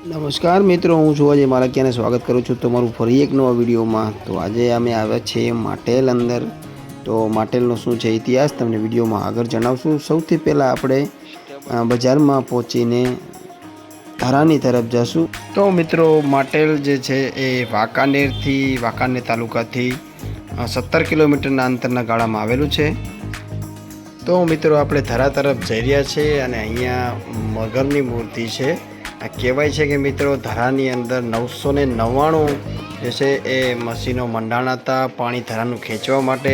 નમસ્કાર મિત્રો, હું છું અજય માલકિયાને સ્વાગત કરું છું તમારું ફરી એક નવા વિડીયોમાં। તો આજે અમે આવ્યા છીએ માટેલ અંદર। તો માટેલનો શું છે ઇતિહાસ તમને વિડીયોમાં આગળ જણાવશું। સૌથી પહેલાં આપણે બજારમાં પહોંચીને ધરાની તરફ જશું। તો મિત્રો માટેલ જે છે એ વાંકાનેર તાલુકાથી 17 કિલોમીટરના અંતરના ગાળામાં આવેલું છે। તો મિત્રો આપણે ધરા તરફ જઈ રહ્યા છીએ અને અહીંયા મગરની મૂર્તિ છે। આ કહેવાય છે કે મિત્રો ધરાની અંદર 999 જે છે એ મશીનો મંડાણા હતા પાણી ધરાનું ખેંચવા માટે।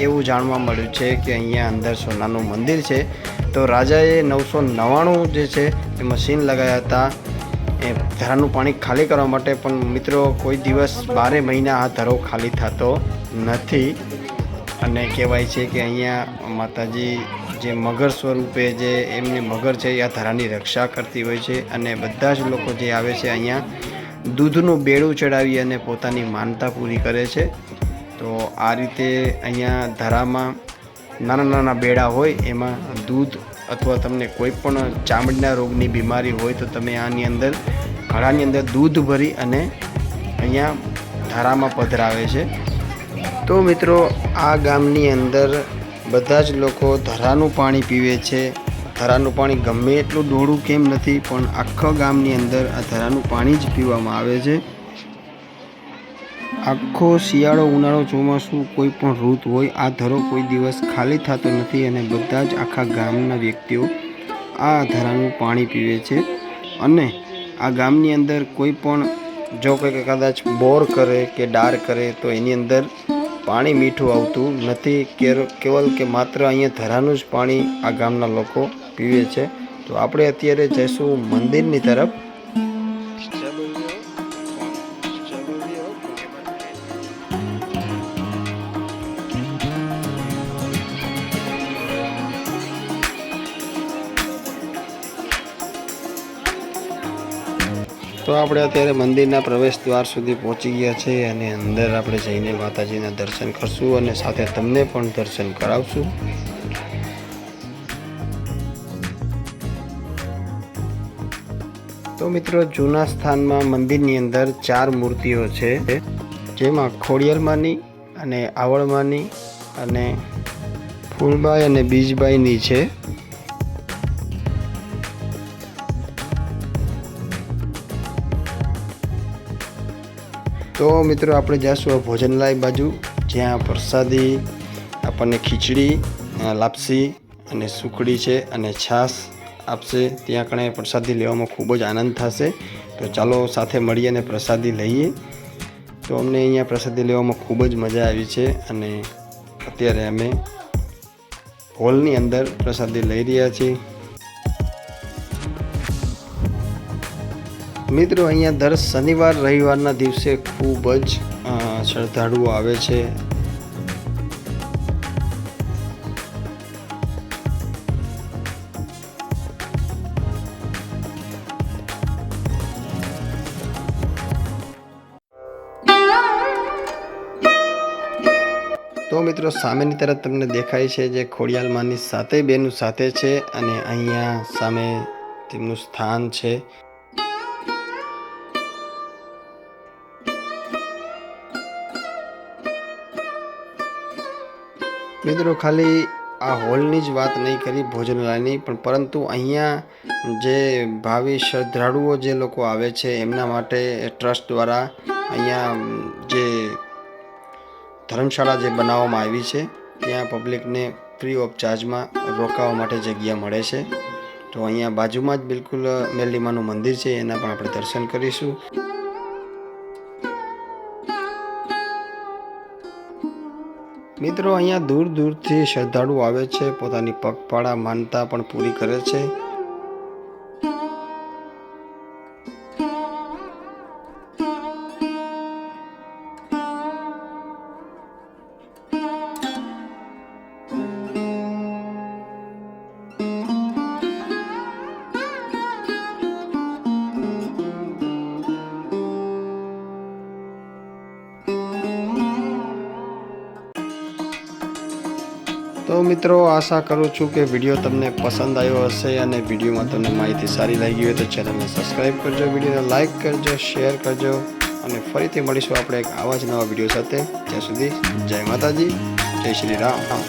એવું જાણવા મળ્યું છે કે અહીંયા અંદર સોનાનું મંદિર છે। તો રાજાએ 999 જે છે એ મશીન લગાવ્યા હતા એ ધરાનું પાણી ખાલી કરવા માટે। પણ મિત્રો કોઈ દિવસ 12 મહિના આ ધરો ખાલી થતો નથી અને કહેવાય છે કે અહીંયા માતાજી જે મગર સ્વરૂપે જે એમની મગર છે એ આ ધરાની રક્ષા કરતી હોય છે અને બધા જ લોકો જે આવે છે અહીંયા દૂધનું બેડું ચડાવી અને પોતાની માનતા પૂરી કરે છે। તો આ રીતે અહીંયા ધરામાં નાના નાના બેડા હોય એમાં દૂધ અથવા તમને કોઈ પણ ચામડીના રોગની બીમારી હોય તો તમે આની અંદર ઘડાની અંદર દૂધ ભરી અને અહીંયા ધરામાં પધરાવે છે। તો મિત્રો આ ગામની અંદર બધા જ લોકો ધરાનું પાણી પીવે છે। ધરાનું પાણી ગમે એટલું ડોળું કેમ નથી પણ આખા ગામની અંદર આ ધરાનું પાણી જ પીવામાં આવે છે। આખો શિયાળો ઉનાળો ચોમાસું કોઈ પણ ઋતુ હોય આ ધરો કોઈ દિવસ ખાલી થતો નથી અને બધા જ આખા ગામના વ્યક્તિઓ આ ધરાનું પાણી પીવે છે। અને આ ગામની અંદર કોઈ પણ જો કોઈ કદાચ બોર કરે કે ડાર કરે તો એની અંદર પાણી મીઠું આવતું નથી, કેવલ કે માત્ર અહીંયા ધરાનું જ પાણી આ ગામના લોકો પીવે છે। તો આપણે અત્યારે જઈશું મંદિરની તરફ। તો આપણે અત્યારે મંદિરના પ્રવેશ દ્વાર સુધી પહોંચી ગયા છે અને અંદર આપણે જઈને માતાજીના દર્શન કરશું અને સાથે તમને પણ દર્શન કરાવશું। તો મિત્રો જૂના સ્થાનમાં મંદિરની અંદર 4 મૂર્તિઓ છે, જેમાં ખોડિયારમાંની અને આવળમાંની અને ફૂલબાઈ અને બીજબાઈની છે। તો મિત્રો આપણે જઈશું ભોજનાલય બાજુ, જ્યાં પ્રસાદી આપણને ખીચડી, લાપસી અને સુખડી છે અને છાશ આપશે। ત્યાં કણે પ્રસાદી લેવામાં ખૂબ જ આનંદ થશે। તો ચાલો સાથે મળીએ અને પ્રસાદી લઈએ। તો અમને અહીંયા પ્રસાદી લેવામાં ખૂબ જ મજા આવી છે અને અત્યારે અમે હોલની અંદર પ્રસાદી લઈ રહ્યા છીએ। મિત્રો અહીંયા દર શનિવાર રવિવારના દિવસે ખૂબ જ શ્રદ્ધાળુઓ આવે છે। તો મિત્રો સામેની તરફ તમને દેખાય છે જે ખોડિયાલમાંની 7 બેનું સાથે છે અને અહીંયા સામે તેમનું સ્થાન છે। મિત્રો ખાલી આ હોલની જ વાત નહીં કરી ભોજનાલયની પણ, પરંતુ અહીંયા જે ભાવિ શ્રદ્ધાળુઓ જે લોકો આવે છે એમના માટે ટ્રસ્ટ દ્વારા અહીંયા જે ધર્મશાળા જે બનાવવામાં આવી છે ત્યાં પબ્લિકને ફ્રી ઓફ ચાર્જમાં રોકાવા માટે જગ્યા મળે છે। તો અહીંયા બાજુમાં જ બિલકુલ મેરડીમાનું મંદિર છે, એના પણ આપણે દર્શન કરીશું। મિત્રો અહીંયા દૂર દૂરથી શ્રદ્ધાળુઓ આવે છે, પોતાની પગપાળા માનતા પણ પૂરી કરે છે। તો મિત્રો આશા કરું છું કે વિડીયો તમને પસંદ આવ્યો હશે અને વિડીયોમાં તમને માહિતી સારી લાગી હોય તો ચેનલને સબસ્ક્રાઈબ કરજો, વિડીયોને લાઇક કરજો, શેર કરજો અને ફરીથી મળીશું આપણે એક આવા જ નવા વિડીયો સાથે. ત્યાં સુધી જય માતાજી, જય શ્રી રામ.